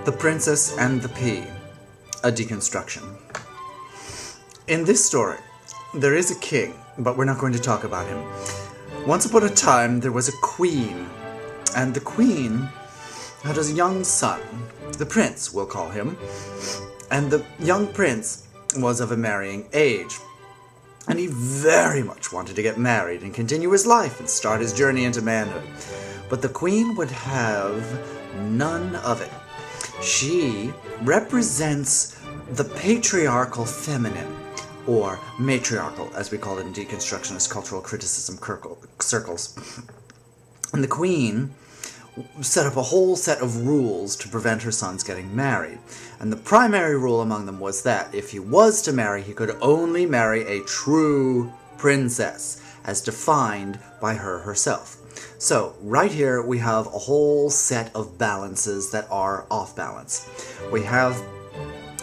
The Princess and the Pea, a deconstruction. In this story, there is a king, but we're not going to talk about him. Once upon a time, there was a queen, and the queen had a young son, the prince, we'll call him, and the young prince was of a marrying age, and he very much wanted to get married and continue his life and start his journey into manhood. But the queen would have none of it. She represents the patriarchal feminine, or matriarchal, as we call it in deconstructionist cultural criticism circles. And the queen set up a whole set of rules to prevent her sons getting married. And the primary rule among them was that if he was to marry, he could only marry a true princess, as defined by her herself. So, right here we have a whole set of balances that are off balance. We have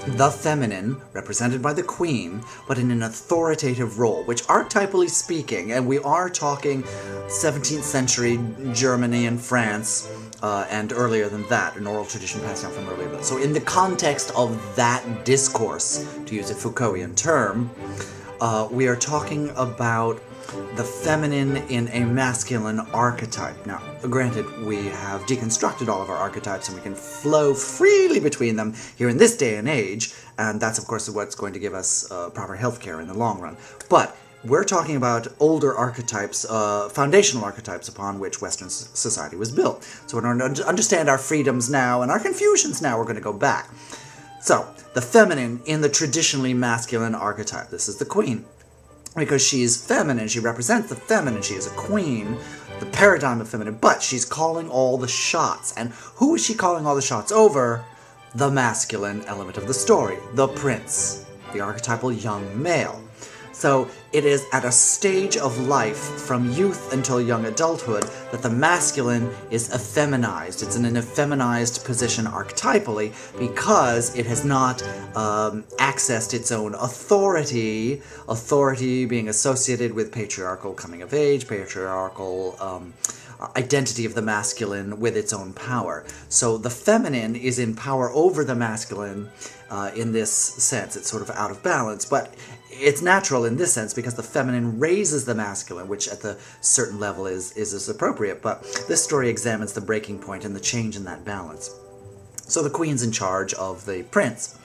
the feminine, represented by the queen, but in an authoritative role, which archetypally speaking, and we are talking 17th century Germany and France, and earlier than that, an oral tradition passed down from earlier. So in the context of that discourse, to use a Foucaultian term, we are talking about the feminine in a masculine archetype. Now, granted, we have deconstructed all of our archetypes and we can flow freely between them here in this day and age, and that's of course what's going to give us proper healthcare in the long run. But we're talking about older archetypes, foundational archetypes upon which Western society was built. So in order to understand our freedoms now and our confusions now, we're going to go back. So, the feminine in the traditionally masculine archetype. This is the queen. Because she's feminine, she represents the feminine, she is a queen, the paradigm of feminine, but she's calling all the shots. And who is she calling all the shots over? The masculine element of the story, the prince, the archetypal young male. So it is at a stage of life, from youth until young adulthood, that the masculine is effeminized. It's in an effeminized position archetypally because it has not accessed its own authority being associated with patriarchal coming of age, patriarchal identity of the masculine with its own power. So the feminine is in power over the masculine in this sense. It's sort of out of balance, but it's natural in this sense because the feminine raises the masculine, which at the certain level is as appropriate. But this story examines the breaking point and the change in that balance. So the queen's in charge of the prince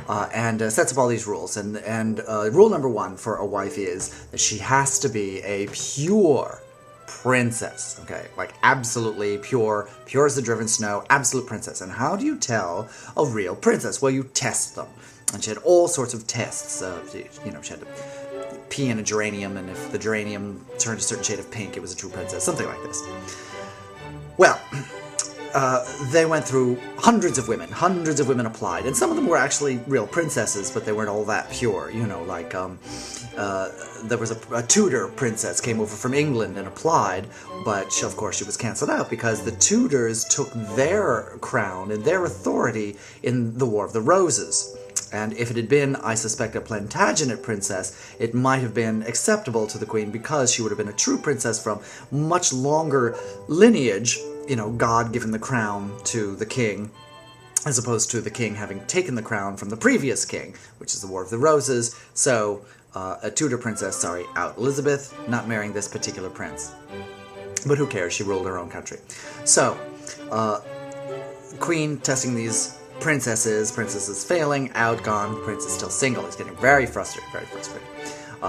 and sets up all these rules. And rule number one for a wife is that she has to be a pure princess, okay? Like absolutely pure as the driven snow, absolute princess. And how do you tell a real princess? Well, you test them. And she had all sorts of tests. She had to pee in a geranium, and if the geranium turned a certain shade of pink, it was a true princess. Something like this. Well, they went through hundreds of women applied, and some of them were actually real princesses, but they weren't all that pure. Like there was a Tudor princess came over from England and applied, but of course she was cancelled out because the Tudors took their crown and their authority in the War of the Roses. And if it had been, I suspect, a Plantagenet princess, it might have been acceptable to the queen because she would have been a true princess from much longer lineage, God giving the crown to the king, as opposed to the king having taken the crown from the previous king, which is the War of the Roses. So, a Tudor princess, out. Elizabeth, not marrying this particular prince. But who cares? She ruled her own country. So, queen testing these princesses failing, out, gone, prince is still single. He's getting very frustrated.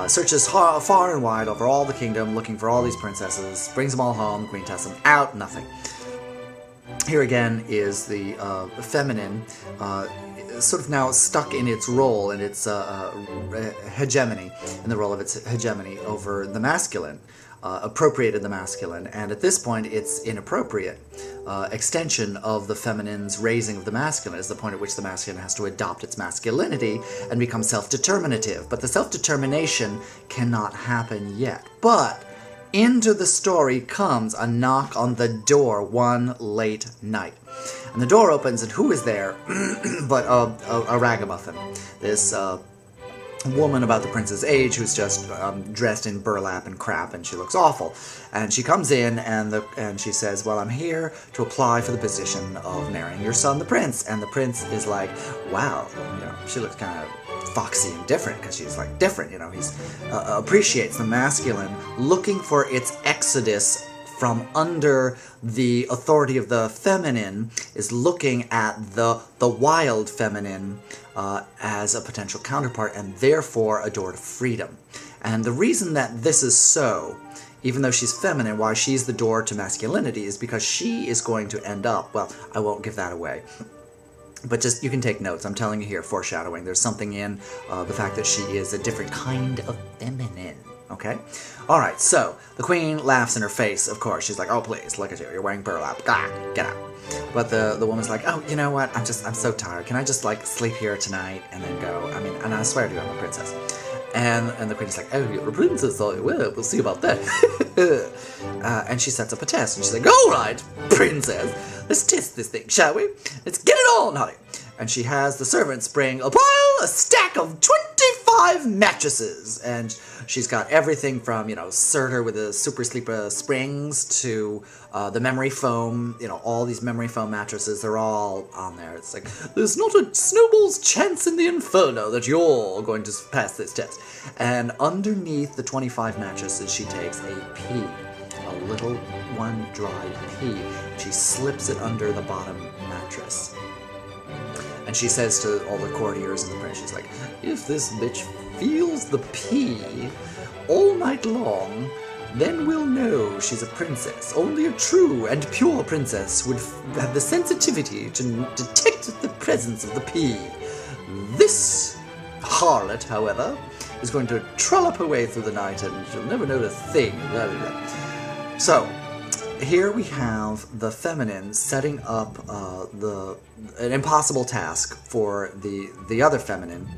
Searches far and wide over all the kingdom, looking for all these princesses, brings them all home, queen tests them, out, nothing. Here again is the feminine, sort of now stuck in its role, and its hegemony, in the role of its hegemony over the masculine, appropriated the masculine, and at this point it's inappropriate. Extension of the feminine's raising of the masculine is the point at which the masculine has to adopt its masculinity and become self-determinative. But the self-determination cannot happen yet. But into the story comes a knock on the door one late night. And the door opens, and who is there but a ragamuffin. This woman about the prince's age who's just dressed in burlap and crap, and she looks awful. And she comes in and she says, well, I'm here to apply for the position of marrying your son, the prince. And the prince is like, wow, she looks kind of foxy and different, because she's like different, he's appreciates the masculine, looking for its exodus from under the authority of the feminine, is looking at the wild feminine as a potential counterpart, and therefore a door to freedom. And the reason that this is so, even though she's feminine, why she's the door to masculinity, is because she is going to end up, well, I won't give that away, but just, you can take notes. I'm telling you here, foreshadowing. There's something in the fact that she is a different kind of feminine. Okay? Alright, so, the queen laughs in her face, of course. She's like, oh, please, look at you. You're wearing burlap. Ah, get out. But the woman's like, oh, you know what? I'm so tired. Can I just, sleep here tonight and then go? And I swear to you, I'm a princess. And the queen's like, oh, you're a princess, are you? Well, we'll see about that. And she sets up a test. And she's like, all right, princess, let's test this thing, shall we? Let's get it on, honey. And she has the servants bring a stack of 25 mattresses. And she's got everything from, Surtur with the super sleeper springs to the memory foam, all these memory foam mattresses, they're all on there. It's like, there's not a snowball's chance in the inferno that you're going to pass this test. And underneath the 25 mattresses, she takes a pea, a little one dry pea. She slips it under the bottom mattress. And she says to all the courtiers and the prince, she's like, if this bitch feels the pea all night long, then we'll know she's a princess. Only a true and pure princess would have the sensitivity to detect the presence of the pea. This harlot, however, is going to trollop her way through the night and she'll never know a thing. Blah, blah, blah. So, here we have the feminine setting up an impossible task for the other feminine,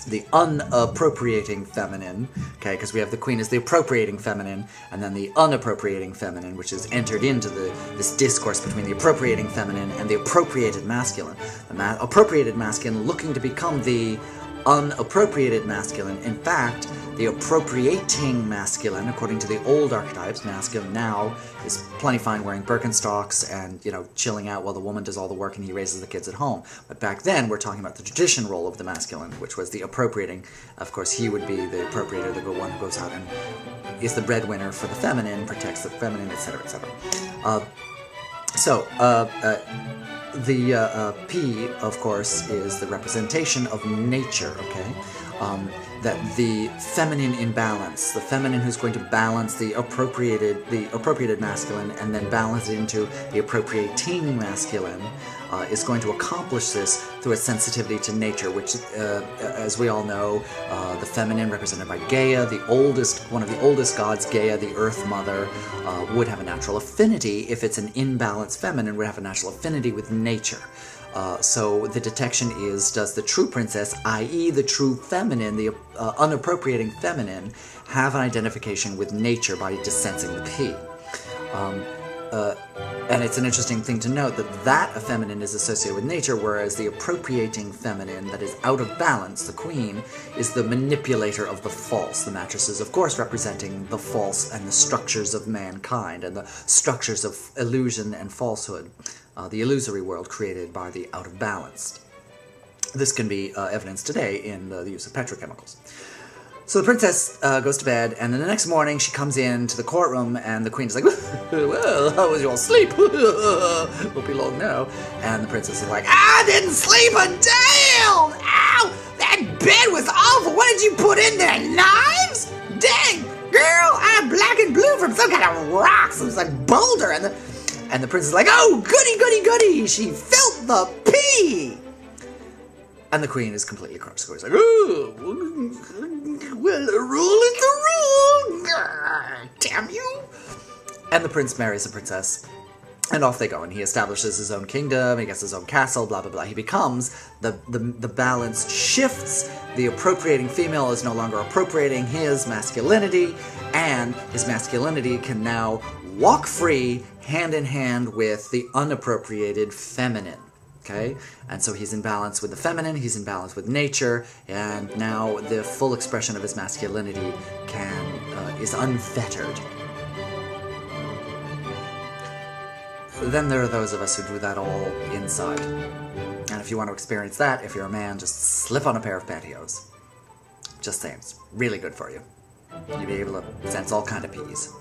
the unappropriating feminine, okay, because we have the queen as the appropriating feminine, and then the unappropriating feminine, which is entered into this discourse between the appropriating feminine and the appropriated masculine. The appropriated masculine looking to become the unappropriated masculine. In fact, the appropriating masculine, according to the old archetypes, masculine now is plenty fine wearing Birkenstocks and, chilling out while the woman does all the work and he raises the kids at home. But back then, we're talking about the tradition role of the masculine, which was the appropriating. Of course, he would be the appropriator, the one who goes out and is the breadwinner for the feminine, protects the feminine, etc., etc. The P, of course, is the representation of nature, okay? That the feminine in balance, the feminine who's going to balance the appropriated masculine and then balance it into the appropriating masculine, is going to accomplish this through a sensitivity to nature, which, as we all know, the feminine represented by Gaia, one of the oldest gods, Gaia, the Earth Mother, would have a natural affinity, if it's an imbalanced feminine, would have a natural affinity with nature. So the detection is, does the true princess, i.e. the true feminine, the unappropriating feminine, have an identification with nature by dissensing the P? And it's an interesting thing to note that a feminine is associated with nature, whereas the appropriating feminine that is out of balance, the queen, is the manipulator of the false. The mattresses, of course, representing the false and the structures of mankind and the structures of illusion and falsehood, the illusory world created by the out of balance. This can be evidenced today in the use of petrochemicals. So the princess goes to bed, and then the next morning she comes in to the courtroom, and the queen's like, well, how was your sleep? Won't be long now. And the princess is like, I didn't sleep a damn! Ow! That bed was awful! What did you put in there? Knives? Dang! Girl, I'm black and blue from some kind of rock, some like boulder. And the princess is like, oh, goody, goody, goody! She felt the pee! And the queen is completely crushed. She's like, oh, well, the rule is the rule. Damn you. And the prince marries the princess. And off they go. And he establishes his own kingdom. He gets his own castle, blah, blah, blah. He becomes, the balance shifts. The appropriating female is no longer appropriating his masculinity. And his masculinity can now walk free, hand in hand with the unappropriated feminine. Okay? And so he's in balance with the feminine, he's in balance with nature, and now the full expression of his masculinity is unfettered. Then there are those of us who do that all inside. And if you want to experience that, if you're a man, just slip on a pair of pantyhose. Just saying, it's really good for you. You'll be able to sense all kind of peas.